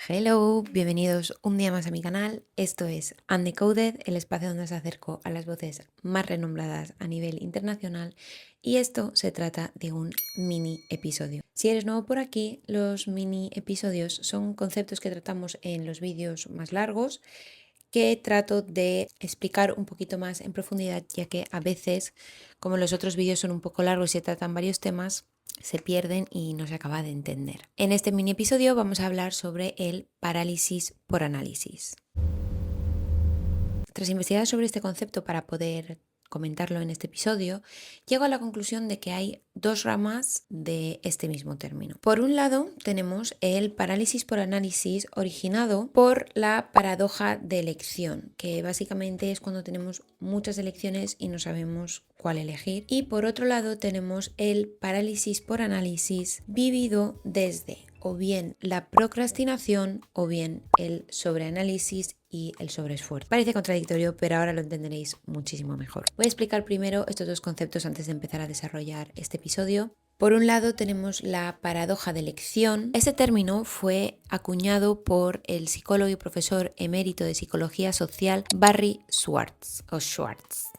Hello, bienvenidos un día más a mi canal. Esto es Undecoded, el espacio donde os acerco a las voces más renombradas a nivel internacional, y esto se trata de un mini episodio. Si eres nuevo por aquí, los mini episodios son conceptos que tratamos en los vídeos más largos, que trato de explicar un poquito más en profundidad, ya que a veces, como los otros vídeos son un poco largos y se tratan varios temas, se pierden y no se acaba de entender. En este mini episodio vamos a hablar sobre el parálisis por análisis. Tras investigar sobre este concepto para poder comentarlo en este episodio, llego a la conclusión de que hay dos ramas de este mismo término. Por un lado, tenemos el parálisis por análisis originado por la paradoja de elección, que básicamente es cuando tenemos muchas elecciones y no sabemos cuál elegir. Y por otro lado, tenemos el parálisis por análisis vivido desde o bien la procrastinación o bien el sobreanálisis y el sobreesfuerzo. Parece contradictorio, pero ahora lo entenderéis muchísimo mejor. Voy a explicar primero estos dos conceptos antes de empezar a desarrollar este episodio. Por un lado tenemos la paradoja de elección. Este término fue acuñado por el psicólogo y profesor emérito de psicología social Barry Schwartz,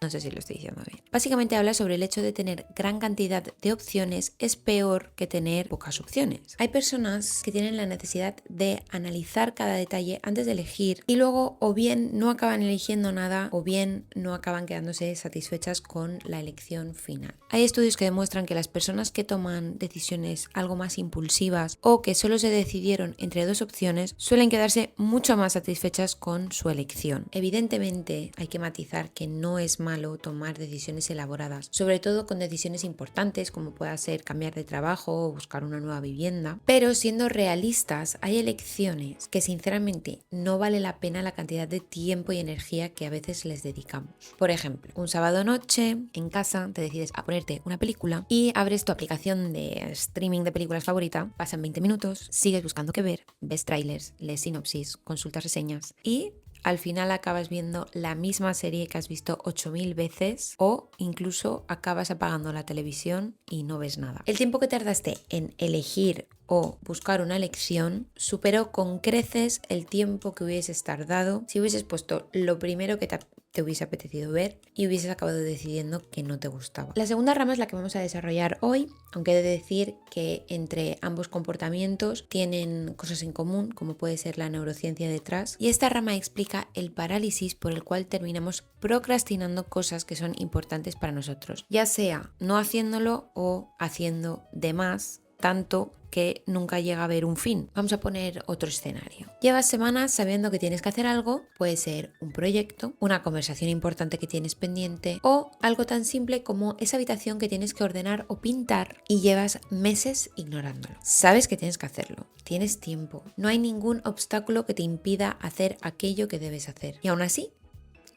no sé si lo estoy diciendo bien. Básicamente habla sobre el hecho de tener gran cantidad de opciones es peor que tener pocas opciones. Hay personas que tienen la necesidad de analizar cada detalle antes de elegir y luego o bien no acaban eligiendo nada o bien no acaban quedándose satisfechas con la elección final. Hay estudios que demuestran que las personas que toman decisiones algo más impulsivas o que solo se decidieron entre dos opciones suelen quedarse mucho más satisfechas con su elección. Evidentemente hay que matizar que no es malo tomar decisiones elaboradas, sobre todo con decisiones importantes como pueda ser cambiar de trabajo o buscar una nueva vivienda, pero siendo realistas hay elecciones que sinceramente no vale la pena la cantidad de tiempo y energía que a veces les dedicamos. Por ejemplo, un sábado noche en casa te decides a ponerte una película y abres tu aplicación de streaming de películas favorita, pasan 20 minutos, sigues buscando qué ver, ves trailers, lees sinopsis, consultas reseñas y al final acabas viendo la misma serie que has visto 8000 veces o incluso acabas apagando la televisión y no ves nada. El tiempo que tardaste en elegir o buscar una elección superó con creces el tiempo que hubieses tardado si hubieses puesto lo primero que te hubiese apetecido ver y hubieses acabado decidiendo que no te gustaba. La segunda rama es la que vamos a desarrollar hoy, aunque he de decir que entre ambos comportamientos tienen cosas en común, como puede ser la neurociencia detrás, y esta rama explica el parálisis por el cual terminamos procrastinando cosas que son importantes para nosotros, ya sea no haciéndolo o haciendo de más, tanto que nunca llega a haber un fin. Vamos a poner otro escenario. Llevas semanas sabiendo que tienes que hacer algo, puede ser un proyecto, una conversación importante que tienes pendiente o algo tan simple como esa habitación que tienes que ordenar o pintar y llevas meses ignorándolo. Sabes que tienes que hacerlo, tienes tiempo, no hay ningún obstáculo que te impida hacer aquello que debes hacer y aún así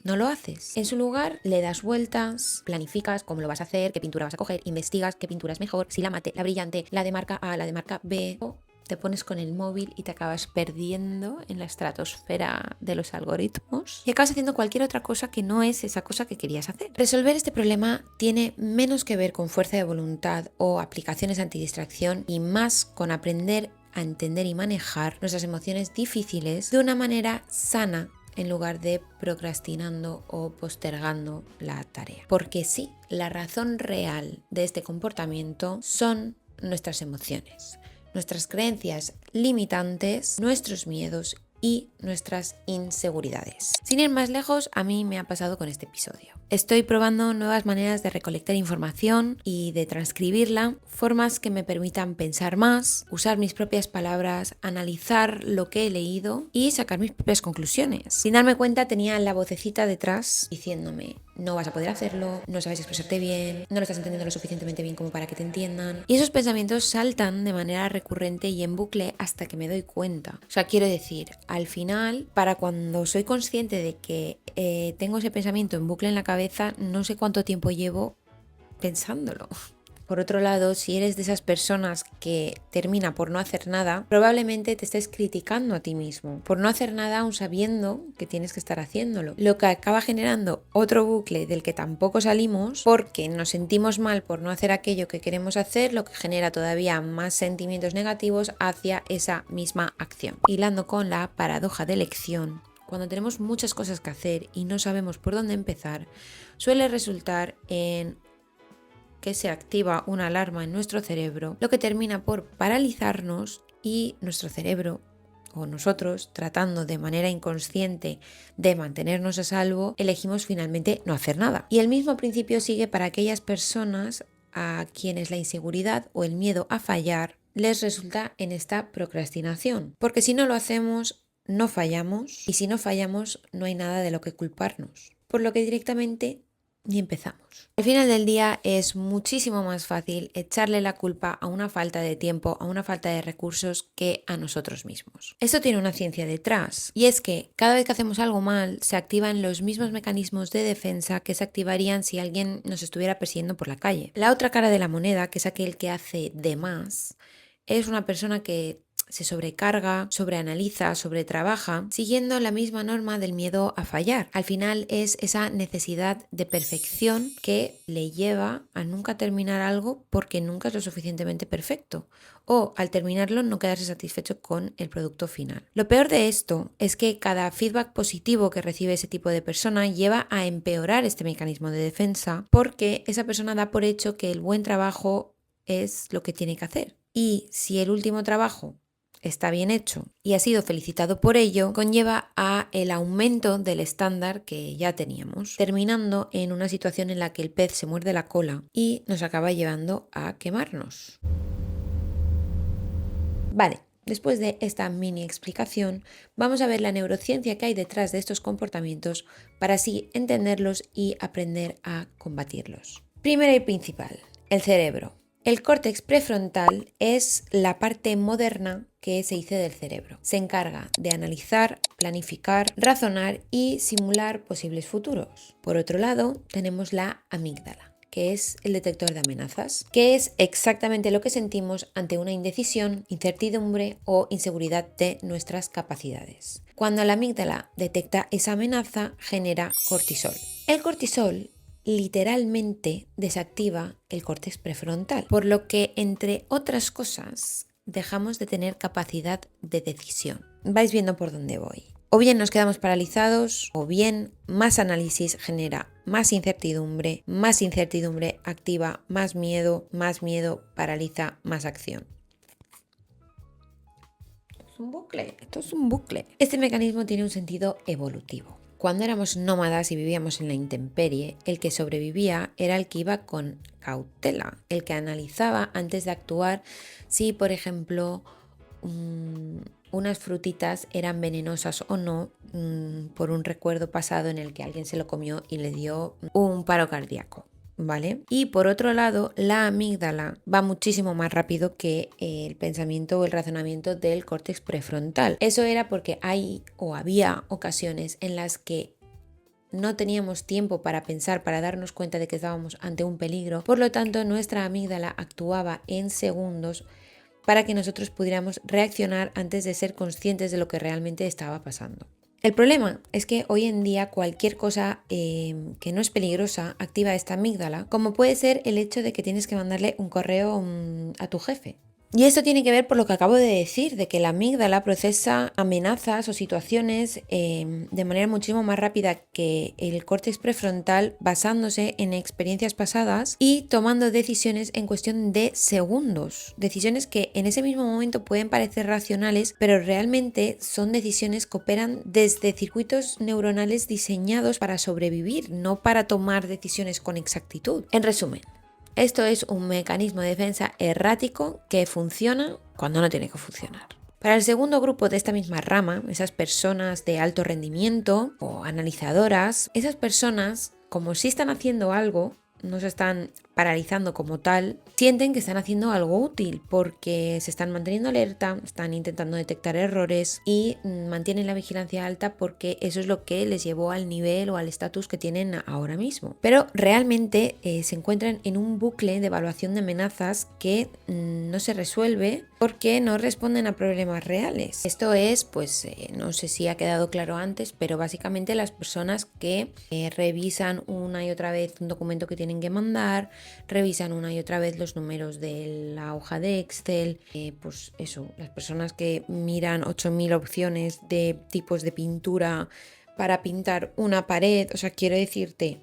no lo haces. En su lugar, le das vueltas, planificas cómo lo vas a hacer, qué pintura vas a coger, investigas qué pintura es mejor, si la mate, la brillante, la de marca A, la de marca B, o te pones con el móvil y te acabas perdiendo en la estratosfera de los algoritmos y acabas haciendo cualquier otra cosa que no es esa cosa que querías hacer. Resolver este problema tiene menos que ver con fuerza de voluntad o aplicaciones antidistracción y más con aprender a entender y manejar nuestras emociones difíciles de una manera sana, en lugar de procrastinando o postergando la tarea. Porque sí, la razón real de este comportamiento son nuestras emociones, nuestras creencias limitantes, nuestros miedos y nuestras inseguridades. Sin ir más lejos, a mí me ha pasado con este episodio. Estoy probando nuevas maneras de recolectar información y de transcribirla, formas que me permitan pensar más, usar mis propias palabras, analizar lo que he leído y sacar mis propias conclusiones. Sin darme cuenta tenía la vocecita detrás diciéndome: no vas a poder hacerlo, no sabes expresarte bien, no lo estás entendiendo lo suficientemente bien como para que te entiendan. Y esos pensamientos saltan de manera recurrente y en bucle hasta que me doy cuenta. O sea, quiero decir, al final, para cuando soy consciente de que tengo ese pensamiento en bucle en la cabeza, no sé cuánto tiempo llevo pensándolo. Por otro lado, si eres de esas personas que termina por no hacer nada, probablemente te estés criticando a ti mismo por no hacer nada aún sabiendo que tienes que estar haciéndolo, lo que acaba generando otro bucle del que tampoco salimos porque nos sentimos mal por no hacer aquello que queremos hacer, lo que genera todavía más sentimientos negativos hacia esa misma acción. Hilando con la paradoja de elección, cuando tenemos muchas cosas que hacer y no sabemos por dónde empezar, suele resultar en que se activa una alarma en nuestro cerebro, lo que termina por paralizarnos y nuestro cerebro o nosotros, tratando de manera inconsciente de mantenernos a salvo, elegimos finalmente no hacer nada. Y el mismo principio sigue para aquellas personas a quienes la inseguridad o el miedo a fallar les resulta en esta procrastinación, porque si no lo hacemos, no fallamos, y si no fallamos, no hay nada de lo que culparnos, por lo que directamente ni empezamos. Al final del día es muchísimo más fácil echarle la culpa a una falta de tiempo, a una falta de recursos que a nosotros mismos. Esto tiene una ciencia detrás, y es que cada vez que hacemos algo mal se activan los mismos mecanismos de defensa que se activarían si alguien nos estuviera persiguiendo por la calle. La otra cara de la moneda, que es aquel que hace de más, es una persona que se sobrecarga, sobreanaliza, sobretrabaja, siguiendo la misma norma del miedo a fallar. Al final es esa necesidad de perfección que le lleva a nunca terminar algo porque nunca es lo suficientemente perfecto, o al terminarlo no quedarse satisfecho con el producto final. Lo peor de esto es que cada feedback positivo que recibe ese tipo de persona lleva a empeorar este mecanismo de defensa porque esa persona da por hecho que el buen trabajo es lo que tiene que hacer. Y si el último trabajo está bien hecho y ha sido felicitado por ello, conlleva a el aumento del estándar que ya teníamos, terminando en una situación en la que el pez se muerde la cola y nos acaba llevando a quemarnos. Vale, después de esta mini explicación, vamos a ver la neurociencia que hay detrás de estos comportamientos para así entenderlos y aprender a combatirlos. Primero y principal, el cerebro. El córtex prefrontal es la parte moderna que se dice del cerebro. Se encarga de analizar, planificar, razonar y simular posibles futuros. Por otro lado, tenemos la amígdala, que es el detector de amenazas, que es exactamente lo que sentimos ante una indecisión, incertidumbre o inseguridad de nuestras capacidades. Cuando la amígdala detecta esa amenaza, genera cortisol. El cortisol literalmente desactiva el córtex prefrontal, por lo que, entre otras cosas, dejamos de tener capacidad de decisión. Vais viendo por dónde voy. O bien nos quedamos paralizados, o bien más análisis genera más incertidumbre activa más miedo paraliza más acción. Esto es un bucle. Este mecanismo tiene un sentido evolutivo. Cuando éramos nómadas y vivíamos en la intemperie, el que sobrevivía era el que iba con cautela, el que analizaba antes de actuar si, por ejemplo, unas frutitas eran venenosas o no por un recuerdo pasado en el que alguien se lo comió y le dio un paro cardíaco. ¿Vale? Y por otro lado, la amígdala va muchísimo más rápido que el pensamiento o el razonamiento del córtex prefrontal. Eso era porque hay o había ocasiones en las que no teníamos tiempo para pensar, para darnos cuenta de que estábamos ante un peligro. Por lo tanto, nuestra amígdala actuaba en segundos para que nosotros pudiéramos reaccionar antes de ser conscientes de lo que realmente estaba pasando. El problema es que hoy en día cualquier cosa que no es peligrosa activa esta amígdala, como puede ser el hecho de que tienes que mandarle un correo a tu jefe. Y esto tiene que ver por lo que acabo de decir, de que la amígdala procesa amenazas o situaciones de manera muchísimo más rápida que el córtex prefrontal, basándose en experiencias pasadas y tomando decisiones en cuestión de segundos. Decisiones que en ese mismo momento pueden parecer racionales, pero realmente son decisiones que operan desde circuitos neuronales diseñados para sobrevivir, no para tomar decisiones con exactitud. En resumen, esto es un mecanismo de defensa errático que funciona cuando no tiene que funcionar. Para el segundo grupo de esta misma rama, esas personas de alto rendimiento o analizadoras, esas personas, como si están haciendo algo, no se están paralizando como tal, sienten que están haciendo algo útil porque se están manteniendo alerta, están intentando detectar errores y mantienen la vigilancia alta porque eso es lo que les llevó al nivel o al estatus que tienen ahora mismo. Pero realmente se encuentran en un bucle de evaluación de amenazas que no se resuelve porque no responden a problemas reales. Esto es, pues, no sé si ha quedado claro antes, pero básicamente las personas que revisan una y otra vez un documento que tienen que mandar, revisan una y otra vez los números de la hoja de Excel, pues eso, las personas que miran 8000 opciones de tipos de pintura para pintar una pared, o sea, quiero decirte,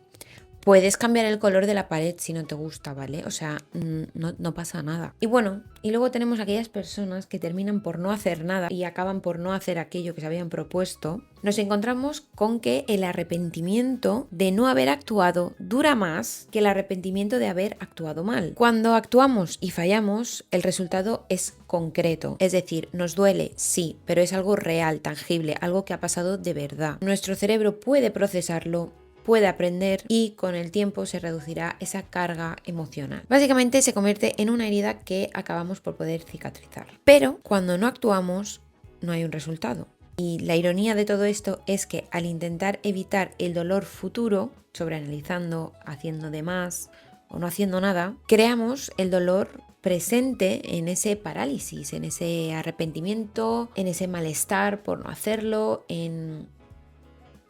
puedes cambiar el color de la pared si no te gusta, ¿vale? O sea, no pasa nada. Y bueno, y luego tenemos aquellas personas que terminan por no hacer nada y acaban por no hacer aquello que se habían propuesto. Nos encontramos con que el arrepentimiento de no haber actuado dura más que el arrepentimiento de haber actuado mal. Cuando actuamos y fallamos, el resultado es concreto. Es decir, nos duele, sí, pero es algo real, tangible, algo que ha pasado de verdad. Nuestro cerebro puede procesarlo, puede aprender y con el tiempo se reducirá esa carga emocional. Básicamente se convierte en una herida que acabamos por poder cicatrizar. Pero cuando no actuamos, no hay un resultado. Y la ironía de todo esto es que al intentar evitar el dolor futuro, sobreanalizando, haciendo de más o no haciendo nada, creamos el dolor presente en ese parálisis, en ese arrepentimiento, en ese malestar por no hacerlo, en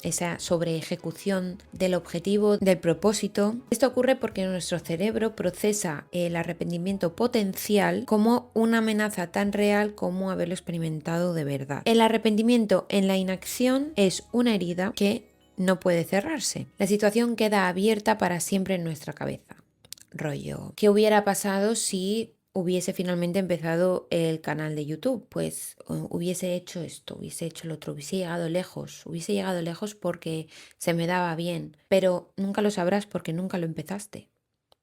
esa sobreejecución del objetivo, del propósito. Esto ocurre porque nuestro cerebro procesa el arrepentimiento potencial como una amenaza tan real como haberlo experimentado de verdad. El arrepentimiento en la inacción es una herida que no puede cerrarse. La situación queda abierta para siempre en nuestra cabeza. Rollo, ¿qué hubiera pasado si hubiese finalmente empezado el canal de YouTube? Pues hubiese hecho esto, hubiese hecho lo otro, hubiese llegado lejos porque se me daba bien, pero nunca lo sabrás porque nunca lo empezaste.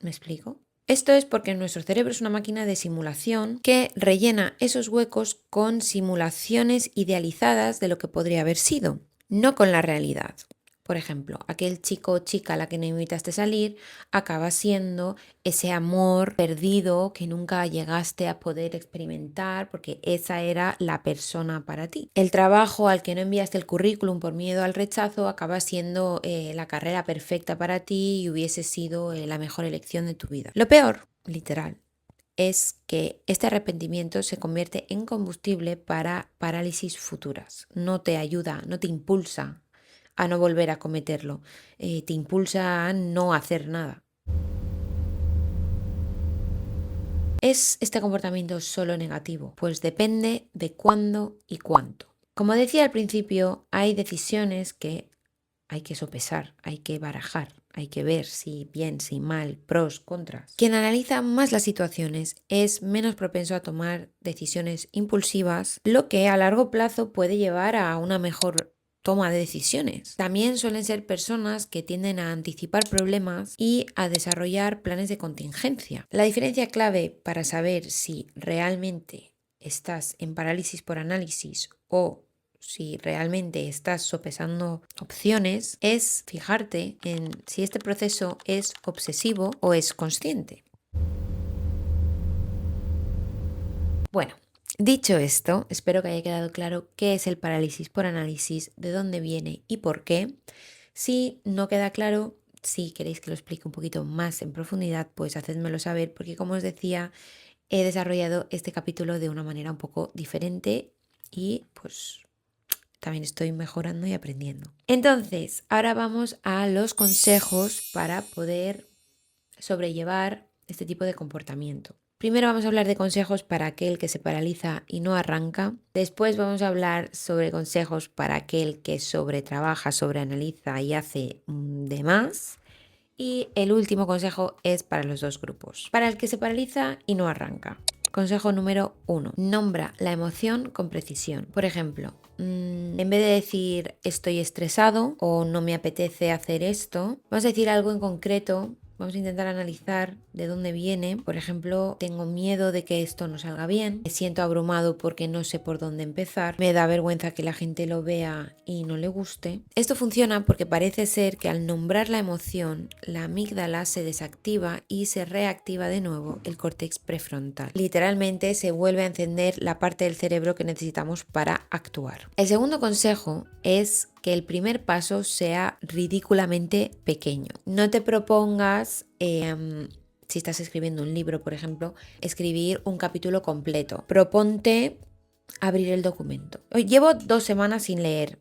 ¿Me explico? Esto es porque nuestro cerebro es una máquina de simulación que rellena esos huecos con simulaciones idealizadas de lo que podría haber sido, no con la realidad. Por ejemplo, aquel chico o chica a la que no invitaste a salir acaba siendo ese amor perdido que nunca llegaste a poder experimentar porque esa era la persona para ti. El trabajo al que no enviaste el currículum por miedo al rechazo acaba siendo la carrera perfecta para ti y hubiese sido la mejor elección de tu vida. Lo peor, literal, es que este arrepentimiento se convierte en combustible para parálisis futuras. No te ayuda, no te impulsa a no volver a cometerlo, te impulsa a no hacer nada. ¿Es este comportamiento solo negativo? Pues depende de cuándo y cuánto. Como decía al principio, hay decisiones que hay que sopesar, hay que barajar, hay que ver si bien, si mal, pros, contras. Quien analiza más las situaciones es menos propenso a tomar decisiones impulsivas, lo que a largo plazo puede llevar a una mejor toma de decisiones. También suelen ser personas que tienden a anticipar problemas y a desarrollar planes de contingencia. La diferencia clave para saber si realmente estás en parálisis por análisis o si realmente estás sopesando opciones es fijarte en si este proceso es obsesivo o es consciente. Bueno, dicho esto, espero que haya quedado claro qué es el parálisis por análisis, de dónde viene y por qué. Si no queda claro, si queréis que lo explique un poquito más en profundidad, pues hacedmelo saber porque como os decía, he desarrollado este capítulo de una manera un poco diferente y pues también estoy mejorando y aprendiendo. Entonces, ahora vamos a los consejos para poder sobrellevar este tipo de comportamiento. Primero vamos a hablar de consejos para aquel que se paraliza y no arranca. Después vamos a hablar sobre consejos para aquel que sobretrabaja, sobreanaliza y hace de más. Y el último consejo es para los dos grupos. Para el que se paraliza y no arranca. Consejo número 1. Nombra la emoción con precisión. Por ejemplo, en vez de decir estoy estresado o no me apetece hacer esto, vamos a decir algo en concreto Vamos a intentar analizar de dónde viene. Por ejemplo, tengo miedo de que esto no salga bien, me siento abrumado porque no sé por dónde empezar, me da vergüenza que la gente lo vea y no le guste. Esto funciona porque parece ser que al nombrar la emoción, la amígdala se desactiva y se reactiva de nuevo el córtex prefrontal. Literalmente se vuelve a encender la parte del cerebro que necesitamos para actuar. El segundo consejo es que el primer paso sea ridículamente pequeño. No te propongas, si estás escribiendo un libro, por ejemplo, escribir un capítulo completo. Proponte abrir el documento. Llevo 2 semanas sin leer,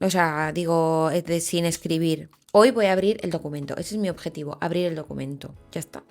sin escribir. Hoy voy a abrir el documento. Ese es mi objetivo, abrir el documento. Ya está.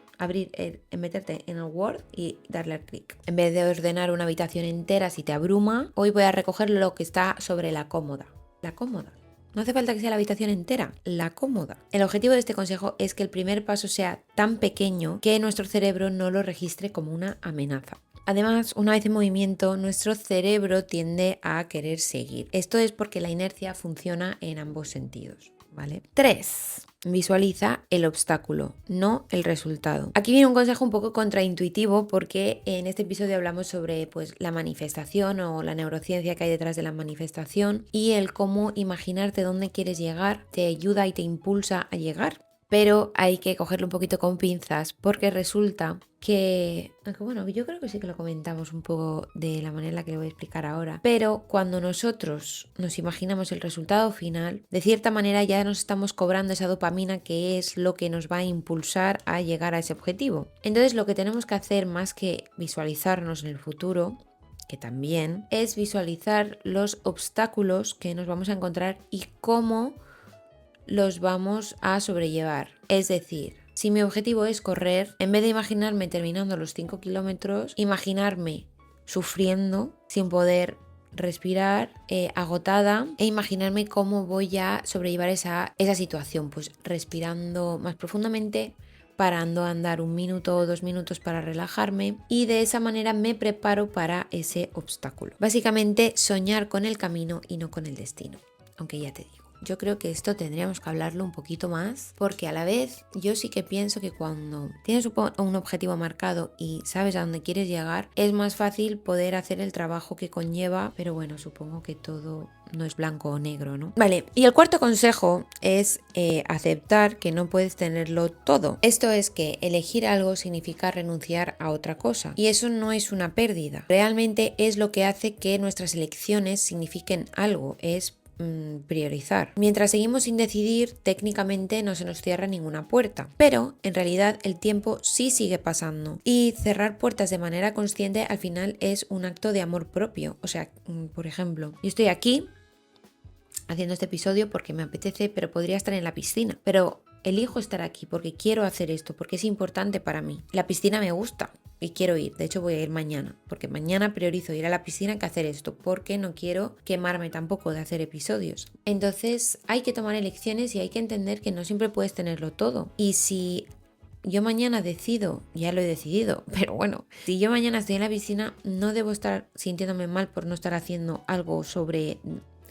Meterte en el Word y darle al clic. En vez de ordenar una habitación entera si te abruma, hoy voy a recoger lo que está sobre la cómoda. La cómoda. No hace falta que sea la habitación entera, la cómoda. El objetivo de este consejo es que el primer paso sea tan pequeño que nuestro cerebro no lo registre como una amenaza. Además, una vez en movimiento, nuestro cerebro tiende a querer seguir. Esto es porque la inercia funciona en ambos sentidos, ¿vale? 3. Visualiza el obstáculo, no el resultado. Aquí viene un consejo un poco contraintuitivo porque en este episodio hablamos sobre la manifestación o la neurociencia que hay detrás de la manifestación y el cómo imaginarte dónde quieres llegar te ayuda y te impulsa a llegar. Pero hay que cogerlo un poquito con pinzas porque resulta que, aunque bueno, yo creo que sí que lo comentamos un poco de la manera en la que lo voy a explicar ahora, pero cuando nosotros nos imaginamos el resultado final, de cierta manera ya nos estamos cobrando esa dopamina que es lo que nos va a impulsar a llegar a ese objetivo. Entonces lo que tenemos que hacer más que visualizarnos en el futuro, que también, es visualizar los obstáculos que nos vamos a encontrar y cómo los vamos a sobrellevar. Es decir, si mi objetivo es correr, en vez de imaginarme terminando los 5 kilómetros, imaginarme sufriendo sin poder respirar, agotada, e imaginarme cómo voy a sobrellevar esa situación, pues respirando más profundamente, parando a andar 1 minuto o 2 minutos para relajarme y de esa manera me preparo para ese obstáculo. Básicamente soñar con el camino y no con el destino, aunque ya te digo. Yo creo que esto tendríamos que hablarlo un poquito más porque a la vez yo sí que pienso que cuando tienes un objetivo marcado y sabes a dónde quieres llegar es más fácil poder hacer el trabajo que conlleva, pero bueno, supongo que todo no es blanco o negro, ¿no? Vale, y el cuarto consejo es aceptar que no puedes tenerlo todo. Esto es que elegir algo significa renunciar a otra cosa y eso no es una pérdida. Realmente es lo que hace que nuestras elecciones signifiquen algo, es priorizar. Mientras seguimos sin decidir, técnicamente no se nos cierra ninguna puerta, pero en realidad el tiempo sí sigue pasando y cerrar puertas de manera consciente al final es un acto de amor propio. O sea, por ejemplo, yo estoy aquí haciendo este episodio porque me apetece, pero podría estar en la piscina, pero elijo estar aquí porque quiero hacer esto, porque es importante para mí. La piscina me gusta y quiero ir, de hecho voy a ir mañana, porque mañana priorizo ir a la piscina que hacer esto, porque no quiero quemarme tampoco de hacer episodios. Entonces hay que tomar elecciones y hay que entender que no siempre puedes tenerlo todo. Y si yo mañana decido, ya lo he decidido, pero bueno, si yo mañana estoy en la piscina, no debo estar sintiéndome mal por no estar haciendo algo sobre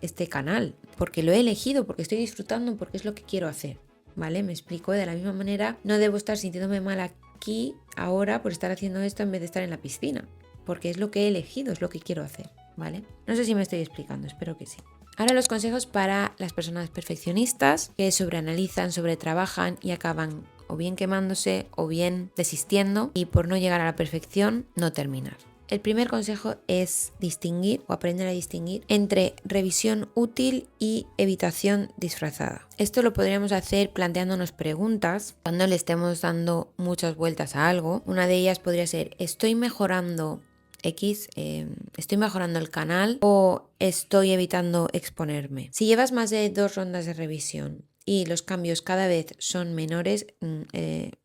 este canal, porque lo he elegido, porque estoy disfrutando, porque es lo que quiero hacer. ¿Vale? Me explico. De la misma manera, no debo estar sintiéndome mal aquí, ahora, por estar haciendo esto en vez de estar en la piscina, porque es lo que he elegido, es lo que quiero hacer, ¿vale? No sé si me estoy explicando, espero que sí. Ahora los consejos para las personas perfeccionistas que sobreanalizan, sobretrabajan y acaban o bien quemándose o bien desistiendo y por no llegar a la perfección, no terminar. El primer consejo es distinguir o aprender a distinguir entre revisión útil y evitación disfrazada. Esto lo podríamos hacer planteándonos preguntas cuando le estemos dando muchas vueltas a algo. Una de ellas podría ser: ¿estoy mejorando X? ¿Estoy mejorando el canal o estoy evitando exponerme? Si llevas más de 2 rondas de revisión y los cambios cada vez son menores,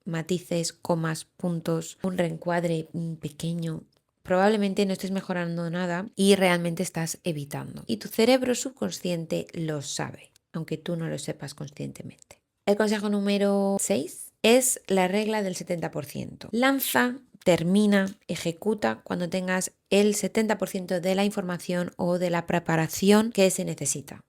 matices, comas, puntos, un reencuadre pequeño, probablemente no estés mejorando nada y realmente estás evitando. Y tu cerebro subconsciente lo sabe, aunque tú no lo sepas conscientemente. El consejo número 6 es la regla del 70%. Lanza, termina, ejecuta cuando tengas el 70% de la información o de la preparación que se necesita.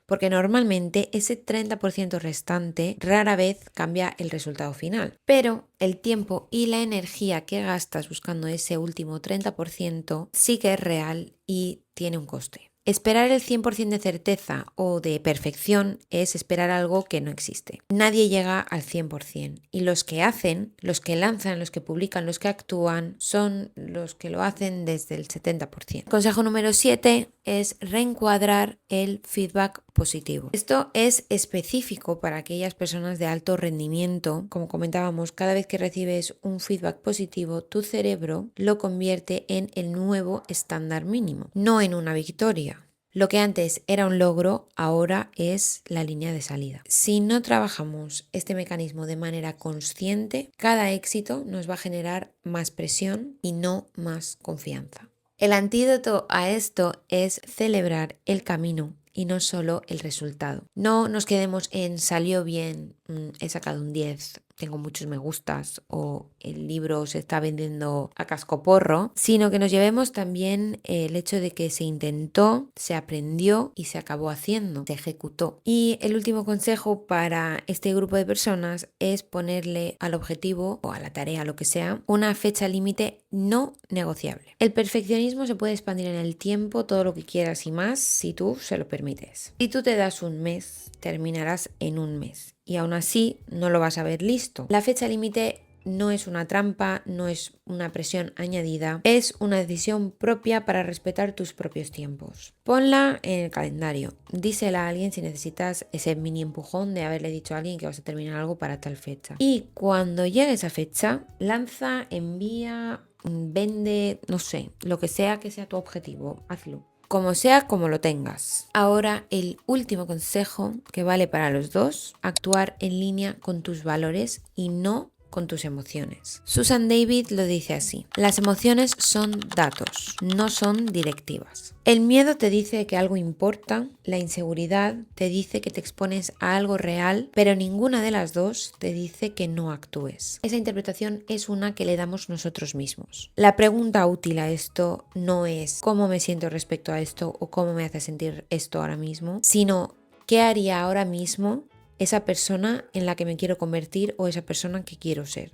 porque normalmente ese 30% restante rara vez cambia el resultado final. Pero el tiempo y la energía que gastas buscando ese último 30% sí que es real y tiene un coste. Esperar el 100% de certeza o de perfección es esperar algo que no existe. Nadie llega al 100% y los que hacen, los que lanzan, los que publican, los que actúan son los que lo hacen desde el 70%. Consejo número 7 es reencuadrar el feedback positivo. Esto es específico para aquellas personas de alto rendimiento. Como comentábamos, cada vez que recibes un feedback positivo, tu cerebro lo convierte en el nuevo estándar mínimo, no en una victoria. Lo que antes era un logro, ahora es la línea de salida. Si no trabajamos este mecanismo de manera consciente, cada éxito nos va a generar más presión y no más confianza. El antídoto a esto es celebrar el camino y no solo el resultado. No nos quedemos en salió bien, he sacado un 10, tengo muchos me gustas o el libro se está vendiendo a cascoporro, sino que nos llevemos también el hecho de que se intentó, se aprendió y se acabó haciendo, se ejecutó. Y el último consejo para este grupo de personas es ponerle al objetivo o a la tarea, lo que sea, una fecha límite no negociable. El perfeccionismo se puede expandir en el tiempo todo lo que quieras y más si tú se lo permites. Si tú te das un mes, terminarás en un mes. Y aún así no lo vas a ver listo. La fecha límite no es una trampa, no es una presión añadida, es una decisión propia para respetar tus propios tiempos. Ponla en el calendario, dísela a alguien si necesitas ese mini empujón de haberle dicho a alguien que vas a terminar algo para tal fecha. Y cuando llegue esa fecha, lanza, envía, vende, no sé, lo que sea tu objetivo, hazlo. Como sea, como lo tengas. Ahora el último consejo que vale para los dos, actuar en línea con tus valores y no con tus emociones. Susan David lo dice así: las emociones son datos, no son directivas. El miedo te dice que algo importa, la inseguridad te dice que te expones a algo real, pero ninguna de las dos te dice que no actúes. Esa interpretación es una que le damos nosotros mismos. La pregunta útil a esto no es cómo me siento respecto a esto o cómo me hace sentir esto ahora mismo, sino qué haría ahora mismo esa persona en la que me quiero convertir o esa persona que quiero ser.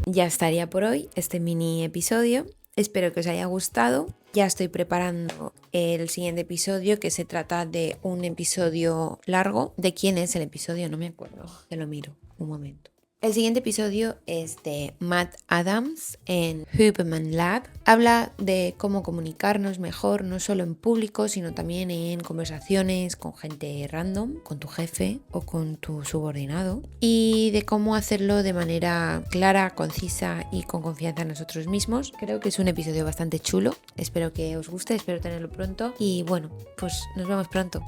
Ya estaría por hoy este mini episodio. Espero que os haya gustado. Ya estoy preparando el siguiente episodio, que se trata de un episodio largo. ¿De quién es el episodio? No me acuerdo. Te lo miro. Un momento. El siguiente episodio es de Matt Adams en Huberman Lab. Habla de cómo comunicarnos mejor, no solo en público, sino también en conversaciones con gente random, con tu jefe o con tu subordinado, y de cómo hacerlo de manera clara, concisa y con confianza en nosotros mismos. Creo que es un episodio bastante chulo. Espero que os guste, espero tenerlo pronto y bueno, pues nos vemos pronto.